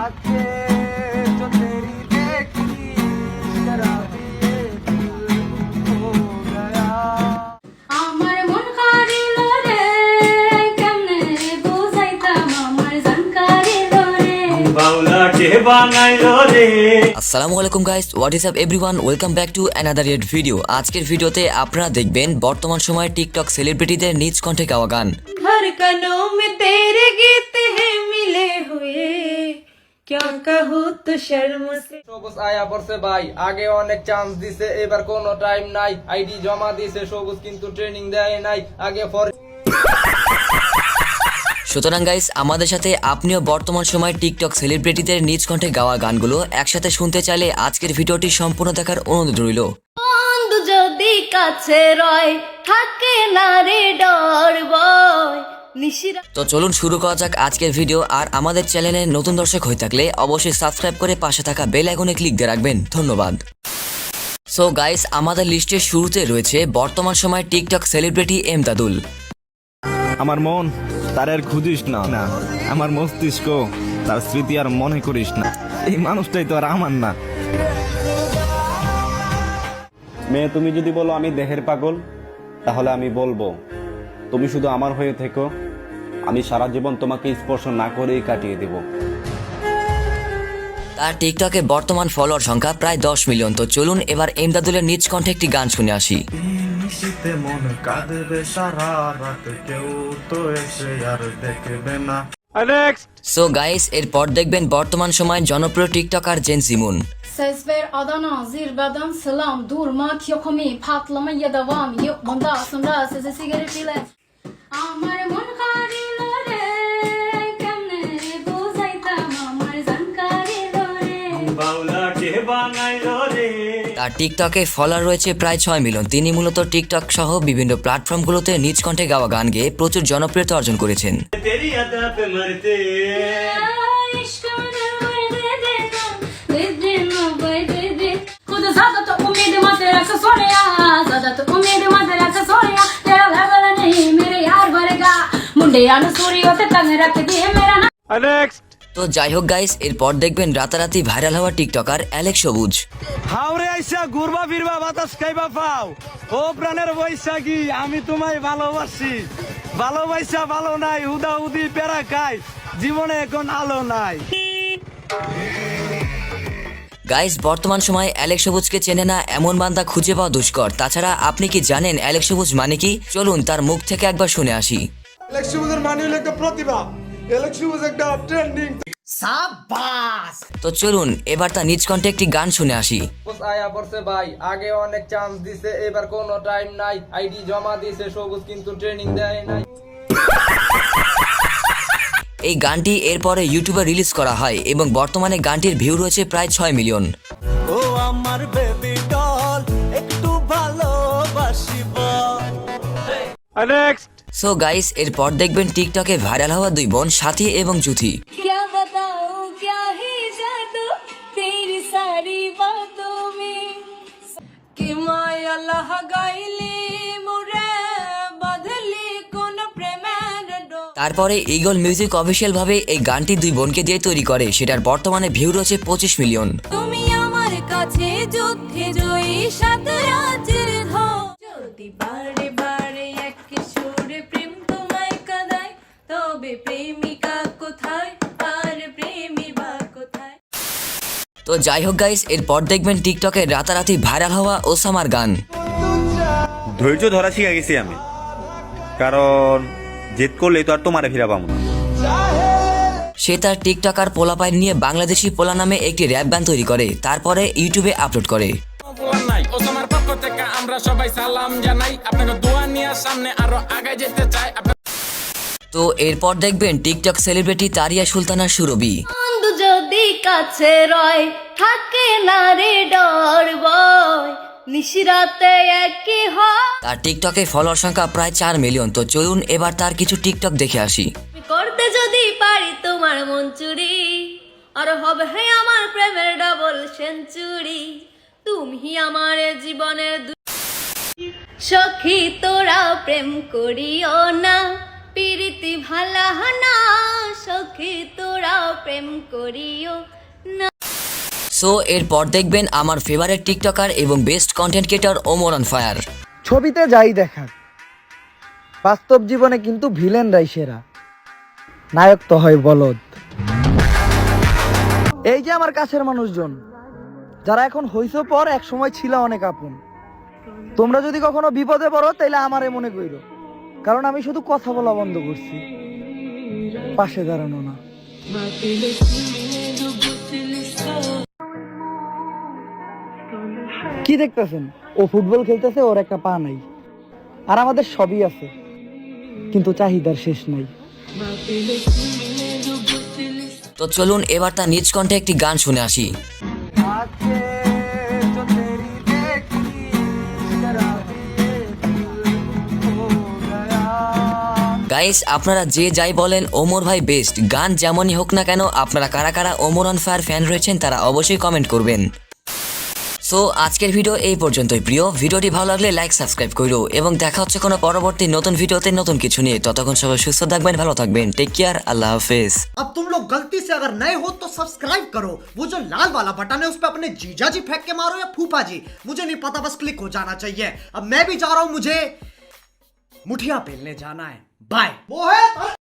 आके जो तेरी देखी शराबी ये दिल हो गया আমার মন কারিল রে কেমনে বুঝাইতাম আমার জান কারিল রে বাউলা কে বানাইলো রে। আসসালামু আলাইকুম guys, what is up everyone, welcome back to another yet video. আজকের ভিডিওতে আপনারা দেখবেন বর্তমান সময়ে টিকটক সেলিব্রিটিদের নিজ কণ্ঠে গাওয়া গান। धड़कनों में तेरे गीत हैं मिले हुए क्या कहूँ तो शर्म से সবুজ আয়া পড়ছে ভাই, আগে অনেক চান্স দিছে, এবার কোনো টাইম নাই। আইডি জমা দিছে সবুজ, কিন্তু ট্রেনিং দেয় নাই। আগে ফর সুতরাং গাইস, আমাদের সাথে আপনিও বর্তমান সময়ে টিকটক সেলিব্রিটিদের নিজ কণ্ঠে গাওয়া গানগুলো একসাথে শুনতে চাইলে আজকের ভিডিওটি সম্পূর্ণ দেখার অনুরোধ রইল। বন্ধু যদি কাছে রয় থাকে না রে ডর ভয় নিশিরা তো চলুন শুরু করা যাক আজকের ভিডিও। আর আমাদের চ্যানেলে নতুন দর্শক হয়ে থাকলে অবশ্যই সাবস্ক্রাইব করে পাশে থাকা বেল আইকনে ক্লিক দিয়ে রাখবেন। ধন্যবাদ। সো গাইস, আমাদের লিস্টের শুরুতে রয়েছে বর্তমান সময়ে টিকটক সেলিব্রিটি এমদাদুল। আমার মন তার আর খুঁজিস না, আমার মস্তিষ্ক তার স্মৃতি আর মনে করিস না, এই মানুষটাই তো আর আমার না। মেয়ে, তুমি যদি বলো আমি দেহের পাগল, তাহলে আমি বলবো তুমি শুধু আমার হয়ে থেকো, আমি সারা জীবন তোমাকে স্পর্শ না করেই কাটিয়ে দেব। তার টিকটকে বর্তমান ফলোয়ার সংখ্যা প্রায় 10 মিলিয়ন। তো চলুন এবার এমদাদুলের নিজ কণ্ঠে একটি গান শুনে আসি। শীতে মন কাঁদবে সারা রাত, কেউ তো এসে আর দেখবে না। সো গাইস, এরপর দেখবেন বর্তমান সময়ে জনপ্রিয় TikToker জেনসিমুন। Ses ver Adana zirveden selam durmak yok mi patlamaya devam yok bundan sonra size sigara filan আমার মন কারিল রে কেমনে বুঝাইতাম আমার জান কারিল রে বাউলা কে বানাইলো রে। তার টিকটকে ফলোয়ার রয়েছে প্রায় 6 মিলিয়ন। তিনি মূলত টিকটক সহ বিভিন্ন প্ল্যাটফর্মগুলোতে নিজ কণ্ঠে গাওয়া গান গেয়ে প্রচুর জনপ্রিয়তা অর্জন করেছেন। তেরি আদা পে মরতে इश्क में दे दे दे दे खुद ज्यादा तो उम्मीद मत रख सोनिया ज्यादा तो उम्मीद मत रख सोनिया तेरा लेवल नहीं मेरे यार भरेगा मुंडे आनु सूरी होते तंग रख दिए मेरा ना। তো যাই হোক গাইস, এরপর দেখবেন রাতারাতি ভাইরাল হওয়া টিকটকার অ্যালেক্স সবুজ। হাওরে আইসা ঘুরবা ফিরবা বাতাস খাইবা পাও, ও প্রাণের বৈশাখী আমি তোমায় ভালোবাসি, ভালোবাসা ভালো নাই উদা উদি পেরা খাই, জীবনে এখন আলো নাই। গাইস, বর্তমান সময়ে অ্যালেক্স সবুজকে চেনে না এমন বান্দা খুঁজে পাওয়া দুষ্কর। তাছাড়া আপনি কি জানেন অ্যালেক্স সবুজ মানে কি? চলুন তার মুখ থেকে একবার শুনে আসি। অ্যালেক্স সবুজের মানে হলো একটা প্রতিভা, অ্যালেক্স সবুজ একটা ট্রেন্ডিং। তো চলুন এবার তার নিজ কণ্ঠে একটি গান শুনে আসি। সবুজ আয়া পড়ছে ভাই, আগে অনেক চান্স দিছে, এবার কোনো টাইম নাই। আইডি জমা দিছে সবুজ, কিন্তু ট্রেনিং দেয় নাই। এই গানটি এরপরে ইউটিউবে রিলিজ করা হয় এবং বর্তমানে গানটির ভিউ রয়েছে প্রায় 6 মিলিয়ন। ও আমার বেবি ডল একটু ভালোবাসিব। সো গাইস, এরপর দেখবেন টিকটকে ভাইরাল হওয়া দুই বোন সাথী এবং জুথি। क्या बताऊं क्या ही जादू तेरी सारी बातों में कि माया लगाइली मुरे बदली कोन प्रेमेर डो তারপরে ইগল মিউজিক অফিসিয়াল ভাবে এই গানটি দুই বোনকে দিয়ে তৈরি করে, সেটার বর্তমানে ভিউ রয়েছে 25 মিলিয়ন। তুমি আমার কাছে যুদ্ধে জয়ী সাত রাজ্যের ধন যদি বারে বারে এক সুরে প্রেম তোমায় কাঁদায় তবে প্রেমিকা কোথায় আর প্রেমী বা কোথায়। তো যাই হোক গাইস, এরপর দেখবেন টিকটকে রাতারাতি ভাইরাল হওয়া ওসামার গান। ধৈর্য ধরা শিখে গেছি আমি, কারণ জেদ করলে তো আর তোমারে ফিরা পাবো না। সে তার টিকটকার পোলাপাইন নিয়ে বাংলাদেশি পোলা নামে একটি র্যাপ গান তৈরি করে, তারপরে ইউটিউবে আপলোড করে। ওসামার পক্ষ থেকে আমরা সবাই সালাম জানাই, আপনাকে দোয়া নিয়ে সামনে আরো আগে যেতে চাই। তো এরপর দেখবেন টিকটক সেলিব্রিটি তারিয়া সুলতানা সুরভি। বন্ধু যদি কাছে রয় থাকে না রে ডর ভয় নিশিরাতে একই হয় তার টিকটকে ফলোয়ার সংখ্যা প্রায় 4 মিলিয়ন। তো চলুন এবার তার কিছু টিকটক দেখে আসি। করতে যদি পারি তোমার মন চুরি আর হবে হে আমার প্রেমের ডাবল সেঞ্চুরি তুমি আমার জীবনের সখী তোরা প্রেম করিও না প্রীতি ভালা না সখী তোরা প্রেম করিও না। সো এরপর দেখবেন আমার ফেভারিট টিকটকার এবং best content creator Omar on fire. ছবিতে যাই দেখার, বাস্তব জীবনে কিন্তু ভিলেনরাই সেরা, নায়ক তো হয় বলদ। এই যে আমার কাছের মানুষজন যারা এখন হইছো পর, এক সময় ছিল অনেক আপন। তোমরা যদি কখনো বিপদে পড়ো তাইলে আমারে মনে কইরো, কারণ আমি শুধু কথা বলা বন্ধ করছি, পাশে দাঁড়ানো না। কি দেখতেছেন? ও ফুটবল খেলতেছে, ওর একটা পা নাই। আর আমাদের সবই আছে, কিন্তু চাহিদার শেষ নাই। তো চলুন এবার তার নিজ কণ্ঠে একটি গান শুনে আসি। গাইস, আপনারা যে যাই বলেন ওমর ভাই বেস্ট। গান যেমনই হোক না কেন, আপনারা কারা কারা ওমর অন ফায়ার ফ্যান রয়েছেন তারা অবশ্যই কমেন্ট করবেন। সো আজকের ভিডিও এই পর্যন্তই। প্রিয় ভিডিওটি ভালো লাগলে লাইক সাবস্ক্রাইব করো এবং দেখা হচ্ছে কোনো পরবর্তী নতুন ভিডিওতে নতুন কিছু নিয়ে। ততক্ষণ সবাই সুস্থ থাকবেন, ভালো থাকবেন, টেক কেয়ার, আল্লাহ হাফেজ। अब तुम लोग गलती से अगर नए हो तो सब्सक्राइब करो, वो जो लाल वाला बटन है उस पर अपने जीजा जी फेंक के मारो या फूफा जी, मुझे नहीं पता, बस क्लिक हो जाना चाहिए। अब मैं भी जा रहा हूं, मुझे मुठिया पेलने जाना है। बाय।